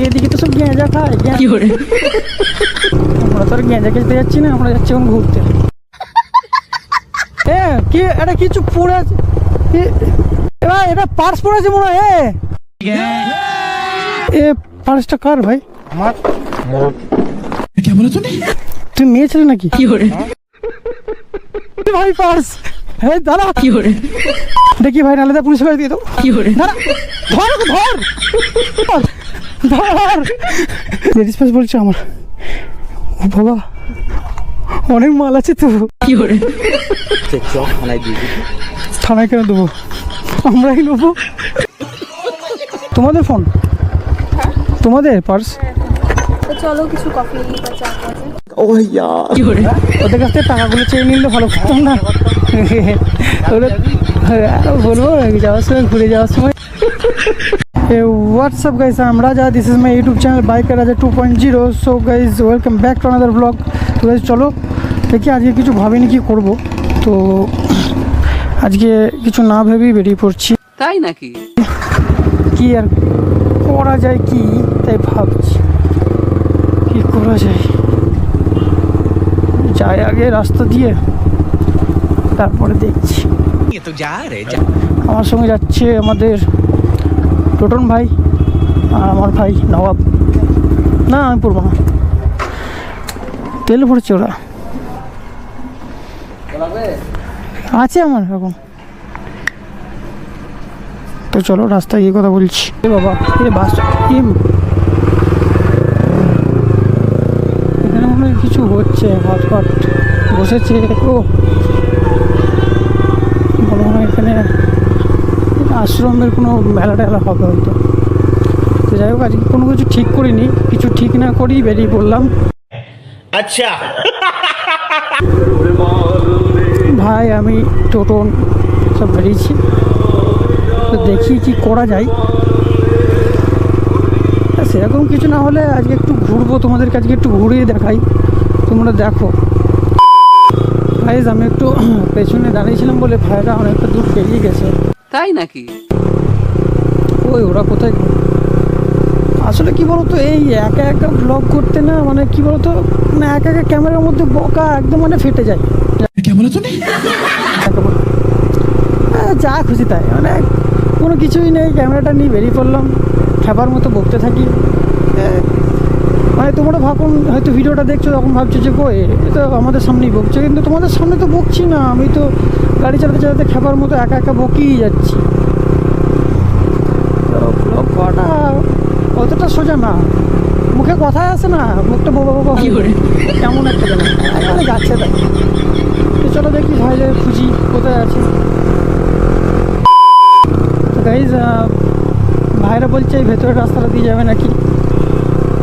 এদিকে তো সব গেঁজা খায়, আমরা তো আর গেঁজা খেতে যাচ্ছি না, আমরা যাচ্ছি এখন ঘুরতে। কি এটা কিছু পড়ে আছে, এবার এটা পার্স পড়েছে মনে হয়। এ পার্সটা কার ভাই? আমার। কে বলে তুই মেয়ে ছেলে নাকি? ভাই পার্স, হ্যাঁ দাঁড়া, দেখি ভাই নালে পুলিশ করে দিয়ে দাও। ধর ধর ধর, লেডিস পার্স বলছে আমার। ও বাবা, অনেক মাল আছে তো। থানায় কেন দেবো, আমরাই নেবো। তোমাদের ফোন, তোমাদের পার্স? চলো কিছু কফি বা চা ওদের কাছ থেকে টাকাগুলো চেয়ে নিলে ভালো করতাম না। বলবো যাওয়ার সময়, ঘুরে যাওয়ার সময়। WhatsApp guys, I'm Raja, this is my YouTube channel Biker Raja 2.0. So guys, welcome back to another vlog. তো guys চলো দেখি, আজকে কিছু ভাবিনি কি করব, তো আজকে কিছু না ভেবেই বেরিয়ে পড়ছি। তাই নাকি? কি আর করা যায়, কি তাই ভাবছি কি করা যায়। যাই আগে রাস্তা দিয়ে, তারপরে দেখছি। আমার সঙ্গে যাচ্ছে আমাদের টোটন ভাই আর আমার ভাই নবাব। না আমি পড়বো না, তেল ভরছে ওরা, আছে আমার এখন। তো চলো রাস্তায় গিয়ে কথা বলছি। এ বাবা, এ বাস, এখানে মনে হয় কিছু হচ্ছে, হটফট বসেছে। ও মনে হয় এখানে আশ্রমের কোনো মেলা টেলা হবে হয়তো। তো যাই হোক, আজকে কোনো কিছু ঠিক করিনি, কিছু ঠিক না করেই বেরিয়ে পড়লাম। আচ্ছা ভাই আমি টোটন সব বেরিয়েছি, তো দেখি কি করা যায়। সেরকম কিছু না হলে আজকে একটু ঘুরবো, তোমাদেরকে আজকে একটু ঘুরিয়ে দেখাই, তোমরা দেখো। ভাইজ আমি একটু পেছনে দাঁড়িয়েছিলাম বলে ভাইরা অনেকটা দূর পেরিয়ে গেছে। তাই নাকি? ওই ওরা কোথায়, আসলে কি বলতো, এই একা একা ব্লগ করতে না, মানে কি বলতো, মানে একা একা ক্যামেরার মধ্যে বকা একদম মানে ফেটে যায়। যা খুশি তাই, মানে কোনো কিছুই নেই, ক্যামেরাটা নিয়ে বেরিয়ে পড়লাম, খাবার মতো বকতে থাকি। মানে তোমরা ভাবুন, হয়তো ভিডিওটা দেখছো তখন ভাবছো যে কই এ তো আমাদের সামনেই বকছে, কিন্তু তোমাদের সামনে তো বকছি না, আমি তো গাড়ি চালাতে চালাতে খাবার মতো একা একা বকেই যাচ্ছি। তো ব্লগ করাটা অতটা সোজা না, মুখে কথাই আসে না, মুখটা বাবা বাবা কেমন একটা জানা যাচ্ছে। তাই তো চলো দেখি ভাইদের খুঁজি কোথায় আছে। তো গাইজ ভাইরা বলছে এই ভেতরের রাস্তাটা দিয়ে যাবে নাকি,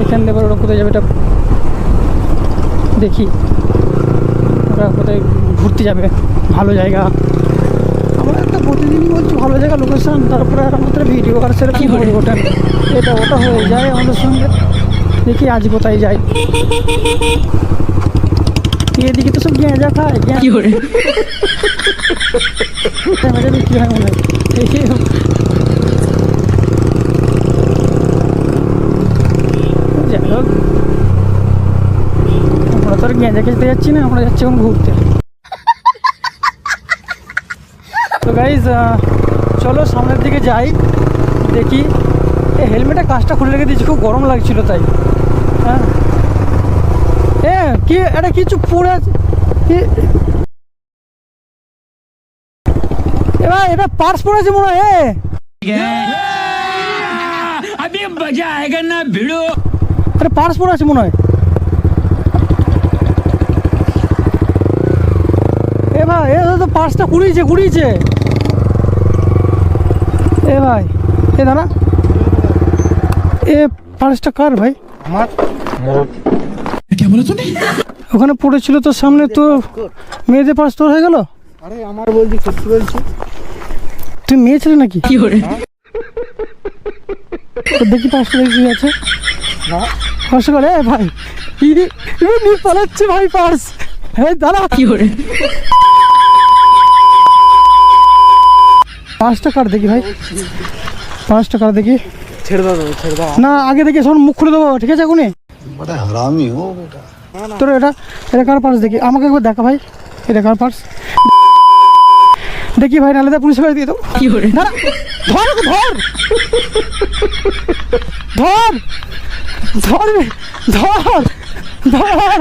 এখান থেকে ওরা কোথায় যাবে এটা দেখি, ওরা কোথায় ঘুরতে যাবে ভালো জায়গা। আমরা একটা প্রতিদিনই বলছি ভালো জায়গা লোকেশান, তারপরে আর আমাদের ভিডিও আর সেরকম হয়ে ওঠে না, এটা ওটা হয়ে যায় আমাদের সঙ্গে। দেখি আজ কোথায় যাই, এদিকে তো সব গেঁজা খায়, বিক্রি হয় মনে হয়। যাই হোক, আমরা তো আর গেঁজা খেতে যাচ্ছি না, আমরা যাচ্ছি এখন ঘুরতে। তো গাইজ চলো সামনের দিকে যাই, দেখি। এই হেলমেটে কাজটা খুলে রেখে দিয়েছি, খুব গরম লাগছিল তাই। হ্যাঁ কি এটা কিছু পড়ে আছে, এবার এটা পার্স পড়েছে মনে হয়। আরে পার্স পড়ে আছে মনে হয়। এ ভাই এ তো পার্সটা কুড়িয়েছে। এ ভাই এ দাঁড়া, এ পার্সটা কার ভাই? আমার। ওখানে পড়েছিল তোর সামনে, তো মেয়েদের পার্স তোর হয়ে গেল। আরে আমার বলছি, সত্যি বলছি। তুই মেয়ে ছেলে নাকি? দেখি পার্সটা দেখি আছে না পার্সটা করে। ভাই নিয়ে পালাচ্ছে ভাই পার্স, হ্যাঁ দাঁড়া। পার্সটা কার দেখি ভাই, পার্সটা কার দেখি। ছেড়ে দাও তুমি, ছেড়ে দাও। না আগে দেখে সব মুখ খুলে দেবো, ঠিক আছে এখনই? बड़ा हरामी हो बेटा। তোর এটা এটা কার পার্স দেখি, আমাকে একবার দেখা ভাই, এটা কার পার্স দেখি ভাই, নাহলে পুলিশ কাছে দিয়ে দেবো। কি করে ধর ধর ধর ধর ধর ধর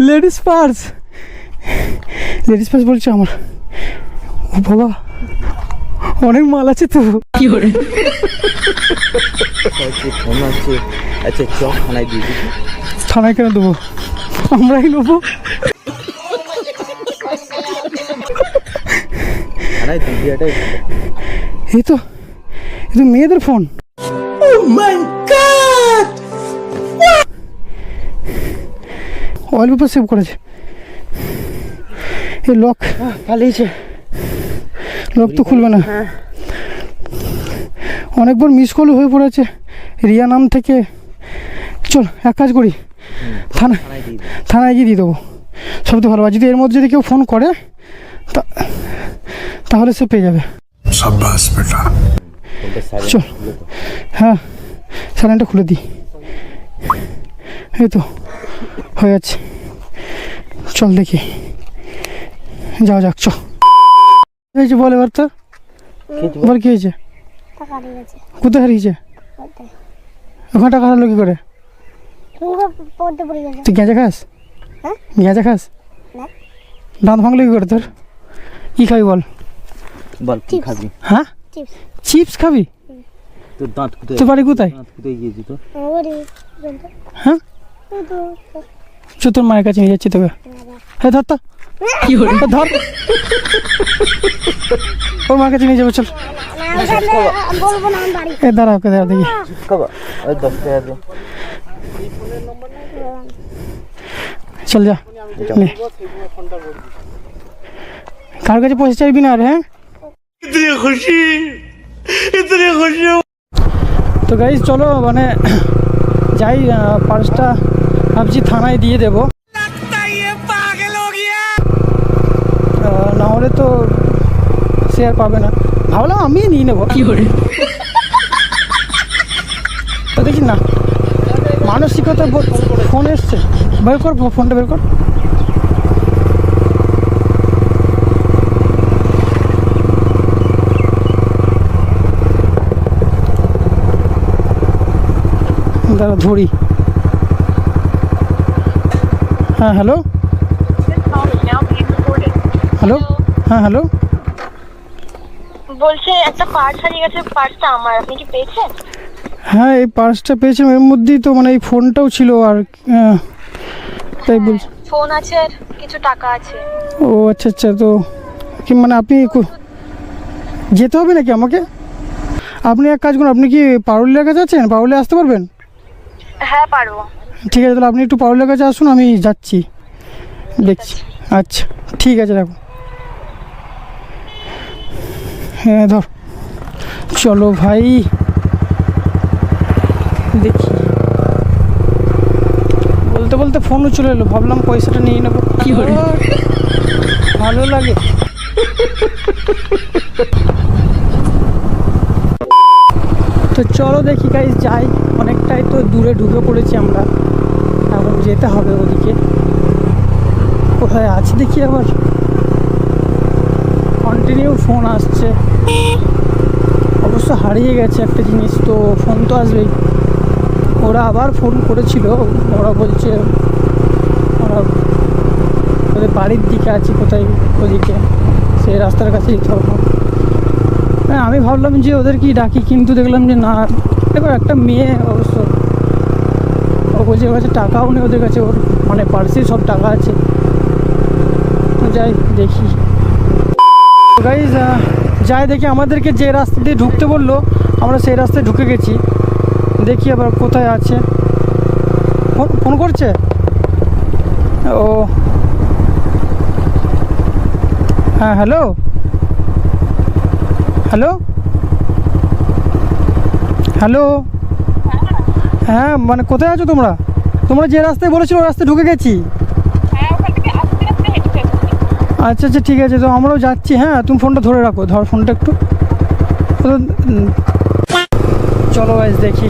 লেডিস পার্স, লেডিস পার্স বলছে আমার। ও বাবা অনেক মাল আছে তো। কি করে ফোন আছে। আচ্ছা চক থানায় দিয়ে দিবি। থানায় কেন দেবো, আমরাই নেবো। থানায় দিবি, এটাই এই তো মেয়েদের ফোন। ওয়ালপেপার সেভ করেছে। এই লক পালিয়েছে। লক তো খুলবে না। অনেকবার মিস কল হয়ে পড়েছে রিয়া নাম থেকে। চল এক কাজ করি, থানায় গিয়ে দিয়ে দেবো, সবথেকে ভালো। আর যদি এর মধ্যে যদি কেউ ফোন করে তাহলে সে পেয়ে যাবে। शाबाश बेटा। চল, হ্যাঁ স্যালাইনটা খুলে দিই। এই তো হয়ে যাচ্ছে, চল দেখি যাওয়া যাক। চ হয়েছে বল এবার, তোর বল কি হয়েছে? কোথায় হারিয়েছে? ওখানে টাকা হারালো কি করে? তুই গেঁজা খাস? গেঁজা খাস? দাঁত ভাঙলো কি করে তোর? কি খাবি বল? বল কি খাবি? হ্যাঁ চিপস খাবি? তোর দাঁত কোথায়? তোর বাড়ি কোথায়? দাঁত কোথায় গিয়েছি তোর? হ্যাঁ চ তোর মায়ের কাছে নিয়ে যাচ্ছি তোকে। হ্যাঁ ধর তো, কি হলো ধর, ওর মায়ের কাছে নিয়ে যাবো। চল এ দাঁড়া, ওকে দাঁড়া দেখি। খাবা ওই 10 টাকা দে। চল যা নে। কার কাছে পয়সা চাইবি না? আর হ্যাঁ তো গাইস চলো মানে যাই, পার্সটা ভাবছি থানায় দিয়ে দেবো, না হলে তো সে আর পাবে না। ভাবলাম আমি নিয়ে নেবো। কি করে তো দেখি না, মানসিকতা ফোন এসছে, বের কর ফোনটা, বের কর। দাঁড়া ধরি। হ্যাঁ হ্যালো হ্যালো, হ্যাঁ হ্যালো, বলছে একটা পার্স হারিয়ে গেছে, পার্সটা আমার, আপনি কি পেয়েছেন? হ্যাঁ এই পার্সটা পেয়েছিলাম, এর মধ্যেই তো মানে এই ফোনটাও ছিল। আর তাই বলছি ফোন আছে আর কিছু টাকা আছে। ও আচ্ছা আচ্ছা, তো কি মানে আপনি যেতে হবে নাকি আমাকে? আপনি এক কাজ করুন, আপনি কি পারুলিয়ার কাছে আছেন? পারুলিয়া আসতে পারবেন? হ্যাঁ পারবো। ঠিক আছে তাহলে আপনি একটু পারুলিয়ার কাছে আসুন, আমি যাচ্ছি, দেখছি। আচ্ছা ঠিক আছে, রাখুন। হ্যাঁ ধর, চলো ভাই দেখি। বলতে বলতে ফোনও চলে এলো, ভাবলাম পয়সাটা নিয়ে নেবো। কি করে ভালো লাগে। তো চলো দেখি গাইস যাই, অনেকটাই তো দূরে ঢুকে পড়েছি আমরা, এখন যেতে হবে ওদিকে। কোথায় আছে দেখি, আবার কন্টিনিউ ফোন আসছে। অবশ্য হারিয়ে গেছে একটা জিনিস, তো ফোন তো আসবেই। ওরা আবার ফোন করেছিল, ওরা বলছে ওরা ওদের বাড়ির দিকে আছে, কোথায় ওদিকে, সেই রাস্তার কাছে যেতে হবে। হ্যাঁ আমি ভাবলাম যে ওদের কি ডাকি, কিন্তু দেখলাম যে না, এবার একটা মেয়ে অবশ্য, ও বলছে ওর কাছে টাকাও নেই ওদের কাছে, ওর মানে পার্সে সব টাকা আছে। তো যাই দেখি গাইজ, যাই দেখি। আমাদেরকে যে রাস্তা দিয়ে ঢুকতে বললো আমরা সেই রাস্তায় ঢুকে গেছি, দেখি আবার কোথায় আছে। ফোন করছে ও, হ্যাঁ হ্যালো হ্যালো হ্যালো, হ্যাঁ মানে কোথায় আছো তোমরা? তোমরা যে রাস্তায় বলেছো ওই রাস্তায় ঢুকে গেছি। আচ্ছা আচ্ছা ঠিক আছে, তো আমরাও যাচ্ছি। হ্যাঁ তুমি ফোনটা ধরে রাখো, ধর ফোনটা একটু। চলো গাইস দেখি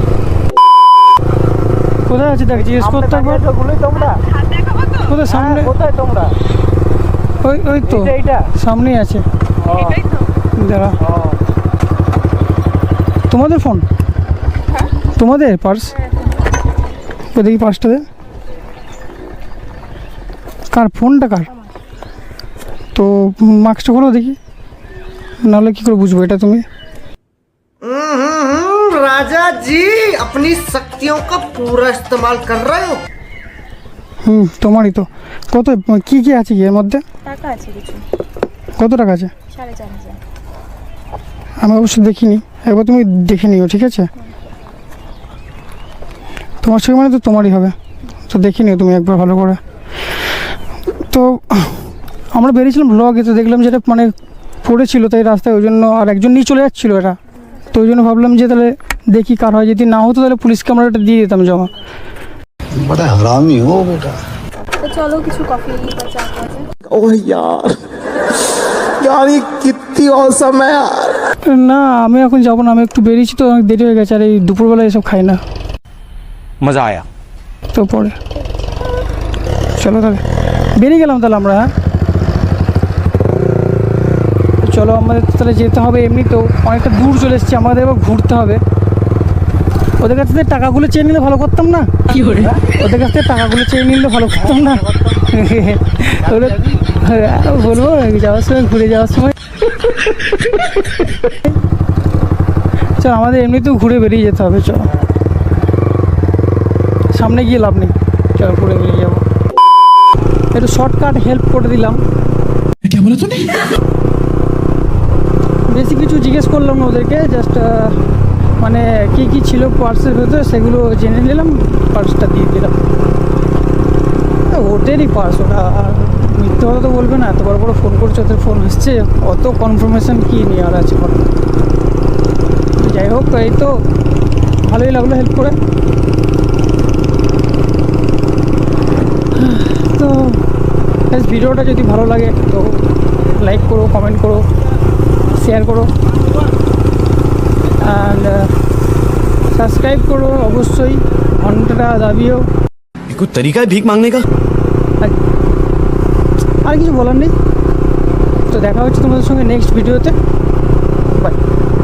কোথায় আছে, দেখ জিজ্ঞেস করতে হবে। কোথায় সামনে? কোথায় তোমরা? ওই ওই তো এইটা সামনেই আছে। দাঁড়া, তোমাদের ফোন? তোমাদের পার্স? দেখি পার্সটা দে। কার ফোনটা কার? তো মাস্কটা খোলো দেখি, নাহলে কী করে বুঝবো এটা তুমি? राजा जी अपनी शक्तियों का पूरा इस्तेमाल कर रहे हो। তোমারই তো। কত কি কি আছে কি এর মধ্যে? টাকা আছে কিছু, কত টাকা আছে? 4,500। আমি অবশ্য দেখিনি, একবার তুমি দেখে নিও, ঠিক আছে? তোমার সঙ্গে মানে তো তোমারই হবে, তো দেখে নিও তুমি একবার ভালো করে। তো আমরা বেরিয়েছিলাম ব্লগে, তো দেখলাম যেটা মানে পড়েছিল তাই রাস্তায়, ওই জন্য আর একজন নিয়ে চলে যাচ্ছিলো এটা, তো ওই জন্য ভাবলাম যে তাহলে দেখি কার হয়, যদি না হতো তাহলে পুলিশকে আমরা এটা দিয়ে দিতাম জমা। बड़ा हरामी हो बेटा। তো চলো কিছু কফি বা চা খাওয়া যাক। ओह यार यार ये कितनी औसम है यार। না আমি এখন যাবো না, আমি একটু বেরিয়েছি তো, অনেক দেরি হয়ে গেছে, আর এই দুপুরবেলা এসব খাই না। मजा आया। তো পরে চলো তাহলে বেরিয়ে গেলাম তাহলে আমরা। হ্যাঁ চলো, আমাদের তাহলে যেতে হবে, এমনিতেও অনেকটা দূর চলে এসেছি, আমাদের এবার ঘুরতে হবে। ওদের কাছ থেকে টাকাগুলো চেয়ে নিলে ভালো করতাম না? কি করে? ওদের কাছ থেকে টাকাগুলো চেয়ে নিলে ভালো করতাম না? বলবো যাওয়ার সময়, ঘুরে যাওয়ার সময়। চল আমাদের এমনিতেও ঘুরে বেরিয়ে যেতে হবে, চলো সামনে গিয়ে লাভ নেই, চলো ঘুরে বেরিয়ে যাবো। একটু শর্টকাট হেল্প করে দিলাম। বেশি কিছু জিজ্ঞেস করলাম না ওদেরকে, জাস্ট মানে কী কী ছিল পার্সের ভেতরে সেগুলো জেনে নিলাম, পার্সটা দিয়ে দিলাম। ওদেরই পার্স ওটা, আর মিথ্যে কথা তো বলবে না, এত বড় বড় ফোন করছে, ওদের ফোন আসছে, অত কনফার্মেশন কী নিয়ে আর আছে বলো। যাই হোক, এই তো ভালোই লাগলো হেল্প করে। তো ভিডিওটা যদি ভালো লাগে তো লাইক করো, কমেন্ট করো, শেয়ার করো, অ্যান্ড সাবস্ক্রাইব করো অবশ্যই, ঘন্টাটা দাবিও। कोई तरीका है भीख मांगने का? আর কিছু বলার নেই। তো দেখা হচ্ছে তোমাদের সঙ্গে নেক্সট ভিডিওতে।